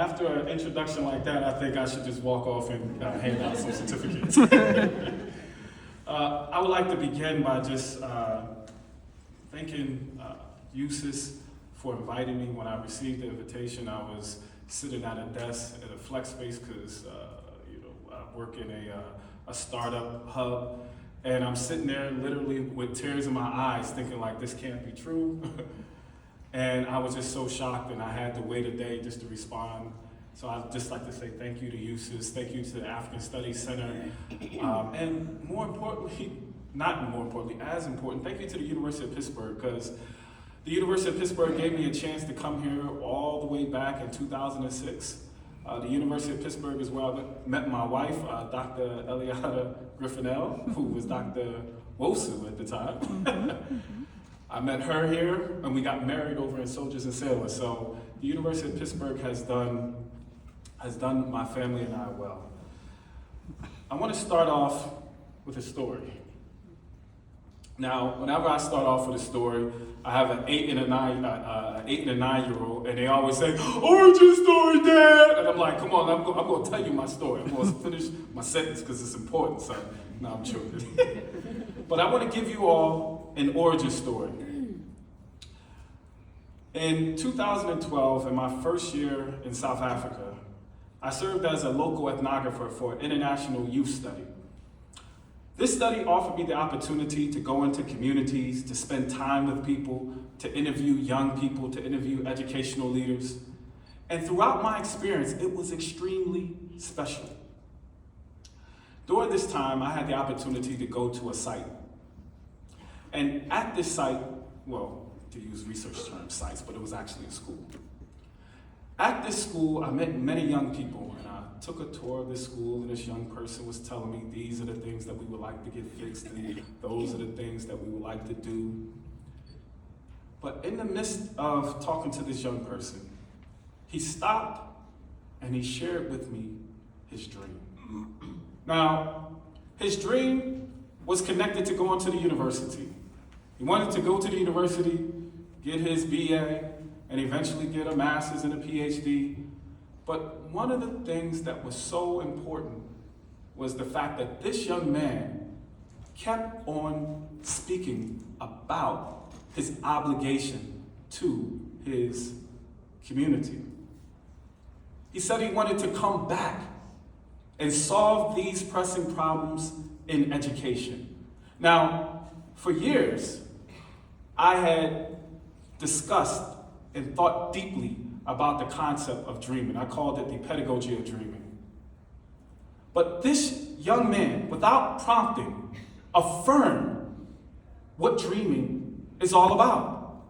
after an introduction like that, I think I should just walk off and hand out some certificates. I would like to begin by just thanking USIS for inviting me. When I received the invitation, I was sitting at a desk at a flex space because I work in a startup hub, and I'm sitting there literally with tears in my eyes thinking like, this can't be true. And I was just so shocked, and I had to wait a day just to respond. So I'd just like to say thank you to USIS, thank you to the African Studies Center, and more importantly, not more importantly, as important, thank you to the University of Pittsburgh, because the University of Pittsburgh gave me a chance to come here all the way back in 2006. The University of Pittsburgh is where I met my wife, Dr. Nosakhere Griffin-EL, who was Dr. Wosu at the time. I met her here, and we got married over in Soldiers and Sailors. So the University of Pittsburgh has done my family and I well. I want to start off with a story. Now, whenever I start off with a story, I have an 8 and a 9-year-old, and they always say, "Origin story, Dad!" And I'm like, "Come on, I'm going to tell you my story. I'm going to finish my sentence because it's important, son." No, I'm joking. But I want to give you all an origin story. In 2012, in my first year in South Africa, I served as a local ethnographer for an international youth study. This study offered me the opportunity to go into communities, to spend time with people, to interview young people, to interview educational leaders. And throughout my experience, it was extremely special. During this time, I had the opportunity to go to a site. And at this site, well, to use research term sites, but it was actually a school. At this school, I met many young people, and I took a tour of this school, and this young person was telling me these are the things that we would like to get fixed, and those are the things that we would like to do. But in the midst of talking to this young person, he stopped and he shared with me his dream. Now, his dream was connected to going to the university. He wanted to go to the university, get his BA, and eventually get a master's and a PhD. But one of the things that was so important was the fact that this young man kept on speaking about his obligation to his community. He said he wanted to come back and solve these pressing problems in education. Now, for years, I had discussed and thought deeply about the concept of dreaming. I called it the pedagogy of dreaming. But this young man, without prompting, affirmed what dreaming is all about.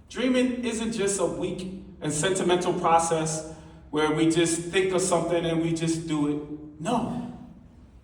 Dreaming isn't just a weak and sentimental process where we just think of something and we just do it. No.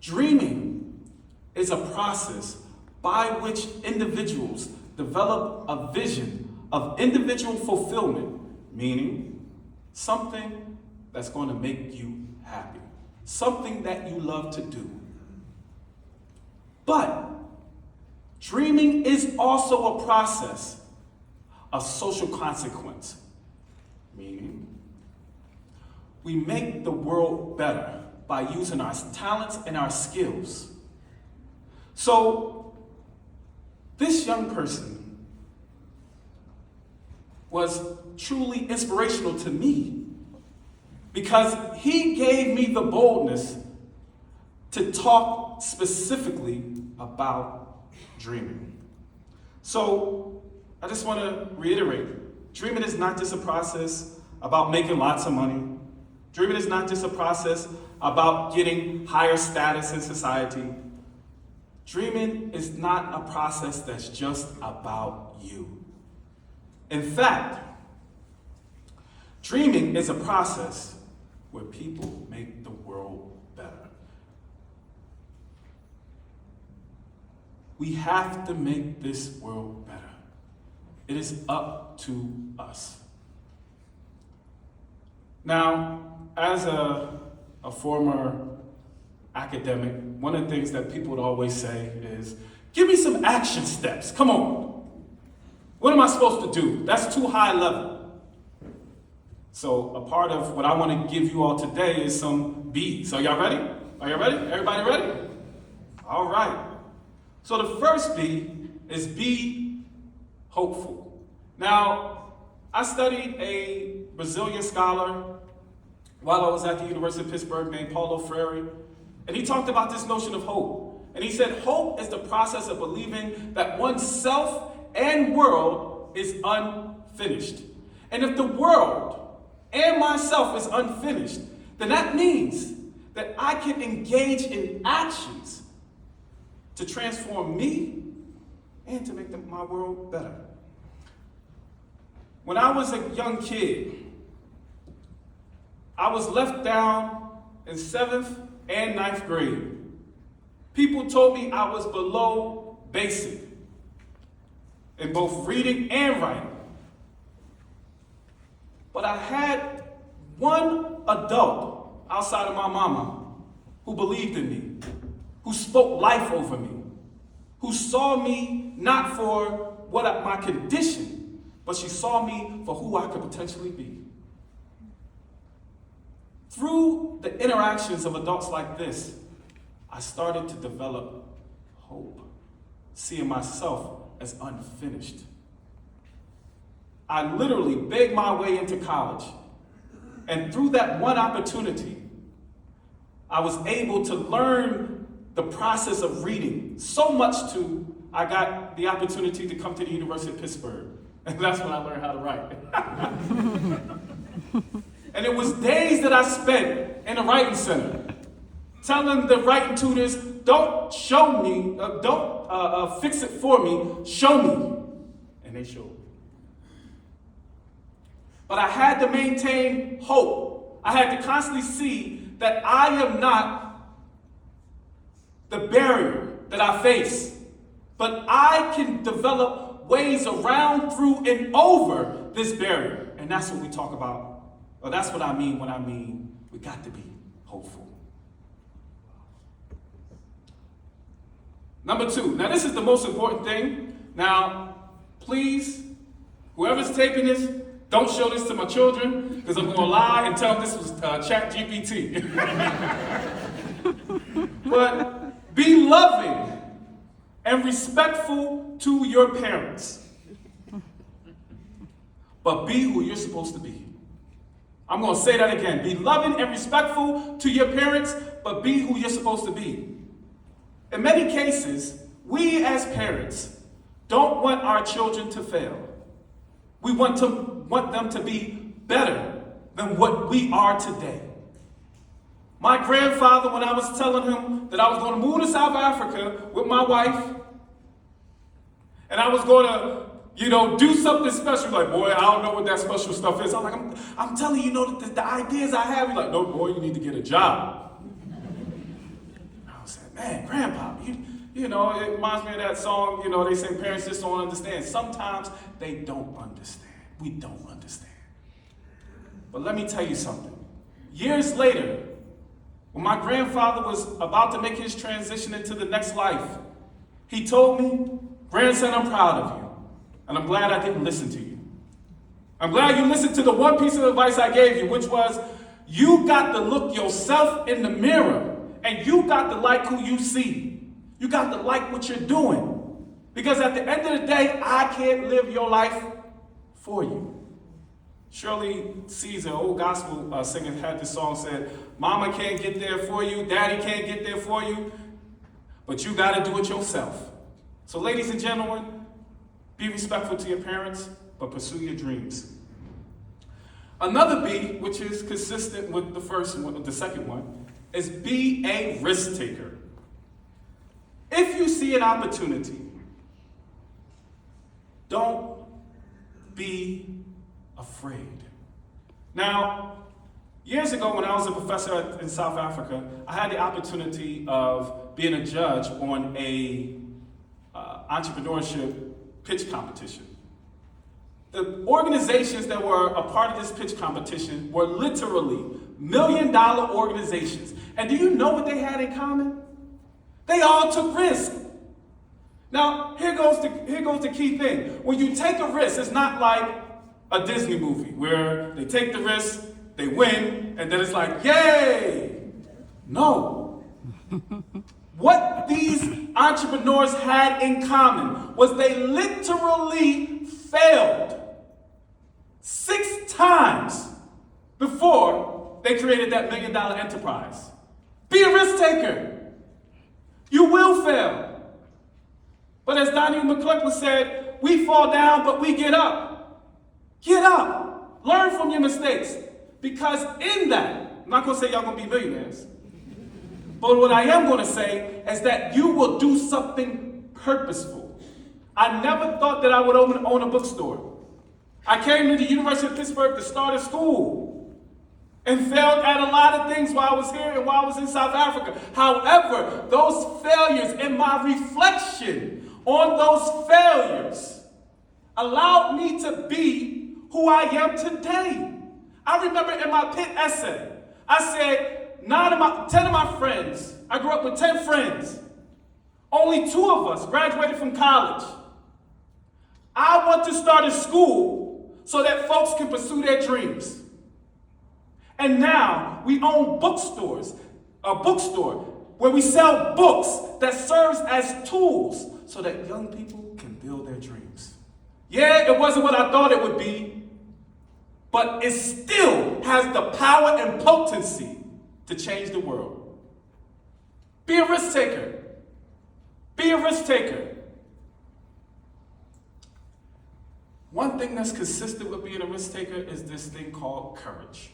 Dreaming is a process by which individuals develop a vision of individual fulfillment, meaning something that's going to make you happy, something that you love to do. But dreaming is also a process of social consequence, meaning we make the world better by using our talents and our skills. So this young person was truly inspirational to me because he gave me the boldness to talk specifically about dreaming. So I just want to reiterate, dreaming is not just a process about making lots of money. Dreaming is not just a process about getting higher status in society. Dreaming is not a process that's just about you. In fact, dreaming is a process where people make the world better. We have to make this world better. It is up to us. Now, as a former academic, one of the things that people would always say is, give me some action steps, come on. What am I supposed to do? That's too high level. So a part of what I want to give you all today is some B's. Are y'all ready? Are you ready? Everybody ready? All right. So the first B is be hopeful. Now, I studied a Brazilian scholar while I was at the University of Pittsburgh named Paulo Freire, and he talked about this notion of hope. And he said, hope is the process of believing that oneself and world is unfinished. And if the world and myself is unfinished, then that means that I can engage in actions to transform me and to make my world better. When I was a young kid, I was left down in 7th and 9th grade. People told me I was below basic in both reading and writing. But I had one adult outside of my mama who believed in me, who spoke life over me, who saw me not for my condition, but she saw me for who I could potentially be. Through the interactions of adults like this, I started to develop hope, seeing myself as unfinished. I literally begged my way into college. And through that one opportunity, I was able to learn the process of reading so much I got the opportunity to come to the University of Pittsburgh. And that's when I learned how to write. And it was days that I spent in the writing center, telling the writing tutors, don't show me, don't fix it for me, show me. And they showed. But I had to maintain hope. I had to constantly see that I am not the barrier that I face, but I can develop ways around, through, and over this barrier. And that's what we talk about, or that's what I mean when I mean we got to be hopeful. Number 2. Now this is the most important thing. Now, please, whoever's taping this, don't show this to my children, because I'm going to lie and tell them this was ChatGPT. But be loving and respectful to your parents. But be who you're supposed to be. I'm going to say that again. Be loving and respectful to your parents, but be who you're supposed to be. In many cases, we as parents don't want our children to fail. We want them to be better than what we are today. My grandfather, when I was telling him that I was going to move to South Africa with my wife, and I was going to, do something special, like, boy, I don't know what that special stuff is. I'm like, I'm telling you, the ideas I have. He's like, no, boy, you need to get a job. I was like, man, Grandpa, it reminds me of that song, they say parents just don't understand. Sometimes they don't understand. We don't understand. But let me tell you something. Years later, when my grandfather was about to make his transition into the next life, he told me, grandson, I'm proud of you. And I'm glad I didn't listen to you. I'm glad you listened to the one piece of advice I gave you, which was, you got to look yourself in the mirror, and you got to like who you see. You got to like what you're doing. Because at the end of the day, I can't live your life for you. Shirley Caesar, old gospel singer, had this song said, Mama can't get there for you, Daddy can't get there for you, but you got to do it yourself. So ladies and gentlemen, be respectful to your parents, but pursue your dreams. Another B, which is consistent with the second one, is be a risk taker. If you see an opportunity, don't be afraid. Now, years ago when I was a professor in South Africa, I had the opportunity of being a judge on a entrepreneurship pitch competition. The organizations that were a part of this pitch competition were literally $1 million organizations. And do you know what they had in common? They all took risks. Now, here goes the key thing. When you take a risk, it's not like, a Disney movie where they take the risk, they win, and then it's like, yay! No. What these entrepreneurs had in common was they literally failed 6 times before they created that $1 million enterprise. Be a risk taker. You will fail. But as Donnie McClurkin said, we fall down, but we get up. Get up. Learn from your mistakes. Because in that, I'm not going to say y'all going to be millionaires. But what I am going to say is that you will do something purposeful. I never thought that I would own a bookstore. I came to the University of Pittsburgh to start a school and failed at a lot of things while I was here and while I was in South Africa. However, those failures and my reflection on those failures allowed me to be who I am today. I remember in my Pitt essay, I said, 10 of my friends, I grew up with 10 friends. Only 2 of us graduated from college. I want to start a school so that folks can pursue their dreams. And now we own bookstores, a bookstore where we sell books that serves as tools so that young people can build their dreams. Yeah, it wasn't what I thought it would be, but it still has the power and potency to change the world. Be a risk taker. Be a risk taker. One thing that's consistent with being a risk taker is this thing called courage.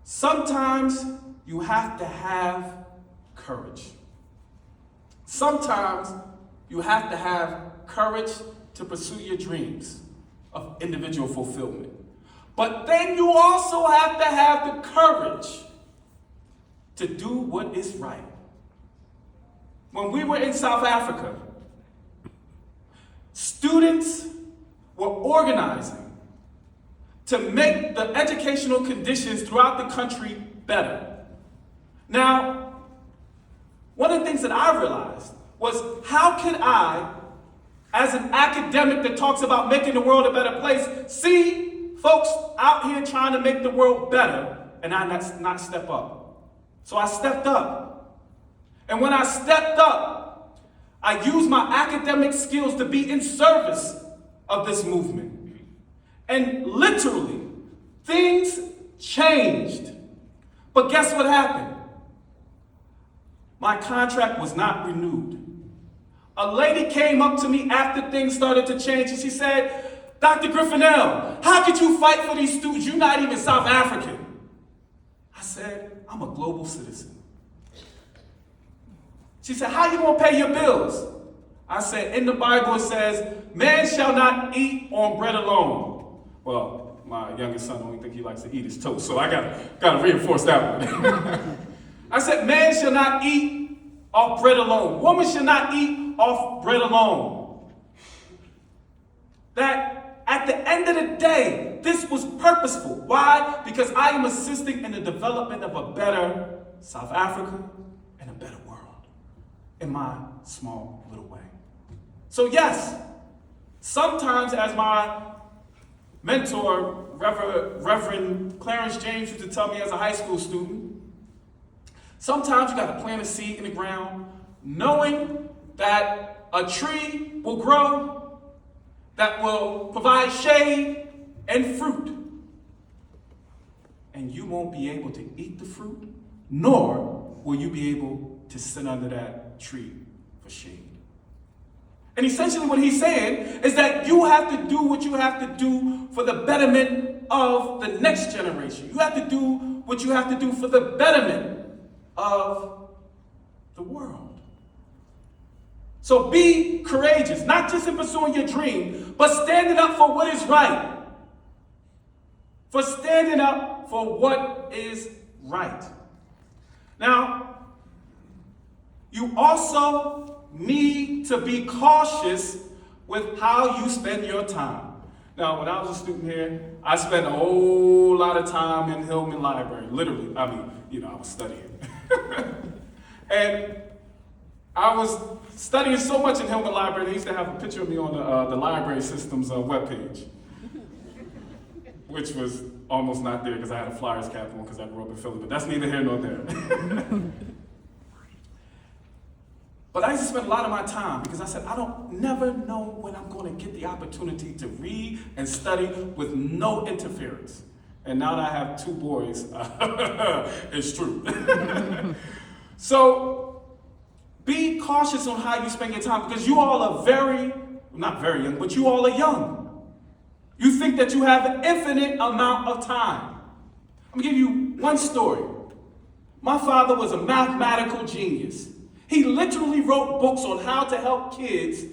Sometimes you have to have courage. Sometimes you have to have courage to pursue your dreams of individual fulfillment. But then you also have to have the courage to do what is right. When we were in South Africa, students were organizing to make the educational conditions throughout the country better. Now, one of the things that I realized was how can I, as an academic that talks about making the world a better place, see folks out here trying to make the world better and I not step up. So I stepped up. And when I stepped up, I used my academic skills to be in service of this movement. And literally, things changed. But guess what happened? My contract was not renewed. A lady came up to me after things started to change and she said, Dr. Griffin-EL, how could you fight for these students? You're not even South African. I said, I'm a global citizen. She said, how you gonna pay your bills? I said, in the Bible it says, man shall not eat on bread alone. Well, my youngest son, the only thing he likes to eat is toast, so I gotta reinforce that one. I said, man shall not eat off bread alone. Woman shall not eat off bread alone. That at the end of the day, this was purposeful. Why? Because I am assisting in the development of a better South Africa and a better world in my small little way. So yes, sometimes as my mentor, Reverend Clarence James used to tell me as a high school student, sometimes you got to plant a seed in the ground, knowing that a tree will grow that will provide shade and fruit. And you won't be able to eat the fruit, nor will you be able to sit under that tree for shade. And essentially what he's saying is that you have to do what you have to do for the betterment of the next generation. You have to do what you have to do for the betterment of the world. So be courageous, not just in pursuing your dream, but standing up for what is right. For standing up for what is right. Now, you also need to be cautious with how you spend your time. Now, when I was a student here, I spent a whole lot of time in Hillman Library. Literally, I was studying. And I was studying so much in Hillman Library, they used to have a picture of me on the library system's webpage. which was almost not there because I had a Flyers cap on because I grew up in Philly, but that's neither here nor there. But I used to spend a lot of my time because I said, I don't never know when I'm going to get the opportunity to read and study with no interference. And now that I have 2 boys, it's true. So be cautious on how you spend your time because you all are not very young, but you all are young. You think that you have an infinite amount of time. I'm going to give you one story. My father was a mathematical genius. He literally wrote books on how to help kids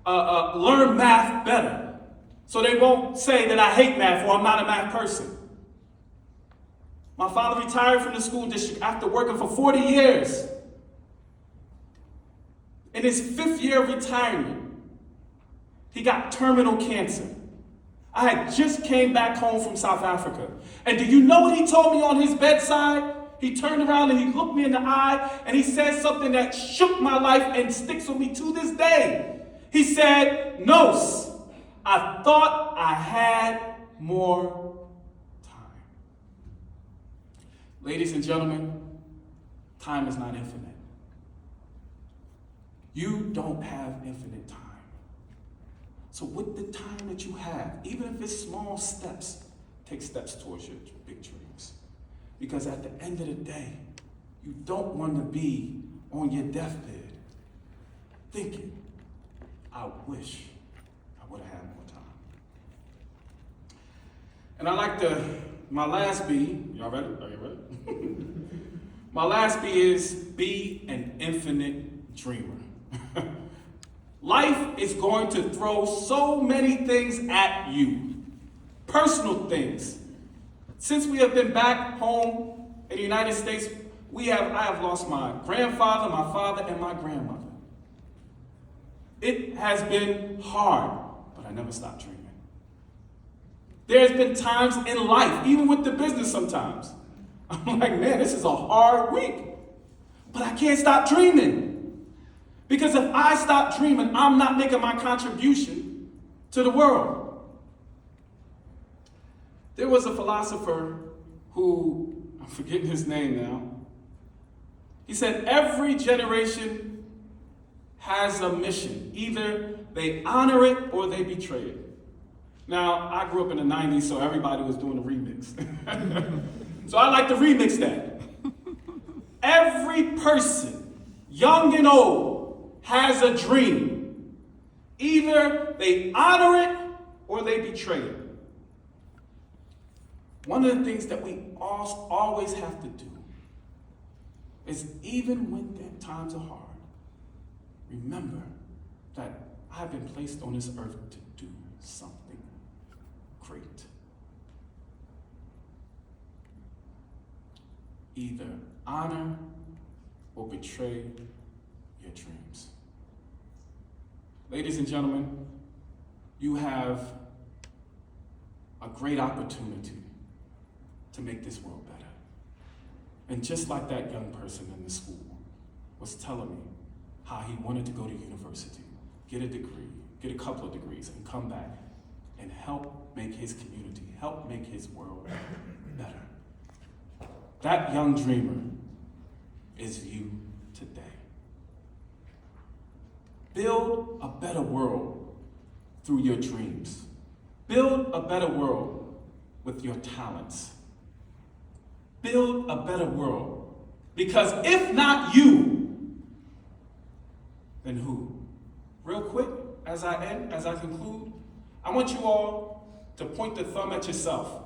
learn math better. So they won't say that I hate math or I'm not a math person. My father retired from the school district after working for 40 years. In his 5th year of retirement, he got terminal cancer. I had just came back home from South Africa. And do you know what he told me on his bedside? He turned around and he looked me in the eye and he said something that shook my life and sticks with me to this day. He said, "Nos, I thought I had more time." Ladies and gentlemen, time is not infinite. You don't have infinite time. So with the time that you have, even if it's small steps, take steps towards your big dreams. Because at the end of the day, you don't want to be on your deathbed thinking, I wish I would have had more time. And I like my last B, y'all ready? Are you ready? My last B is be an infinite dreamer. Life is going to throw so many things at you, personal things. Since we have been back home in the United States, I have lost my grandfather, my father, and my grandmother. It has been hard, but I never stopped dreaming. There's been times in life, even with the business sometimes, I'm like, man, this is a hard week, but I can't stop dreaming. Because if I stop dreaming, I'm not making my contribution to the world. There was a philosopher who, I'm forgetting his name now, he said every generation has a mission. Either they honor it or they betray it. Now, I grew up in the 90s, so everybody was doing a remix. So I like to remix that. Every person, young and old, has a dream. Either they honor it or they betray it. One of the things that we always have to do is, even when times are hard, remember that I've been placed on this earth to do something great. Either honor or betray your dreams. Ladies and gentlemen, you have a great opportunity to make this world better. And just like that young person in the school was telling me how he wanted to go to university, get a degree, get a couple of degrees, and come back and help make his community, help make his world better. That young dreamer is you today. Build a better world through your dreams. Build a better world with your talents. Build a better world. Because if not you, then who? Real quick, as I conclude, I want you all to point the thumb at yourself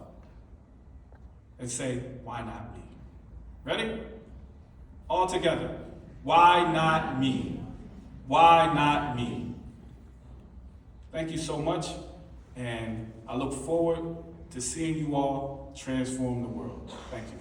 and say, why not me? Ready? All together. Why not me? Why not me? Thank you so much, and I look forward to seeing you all transform the world. Thank you.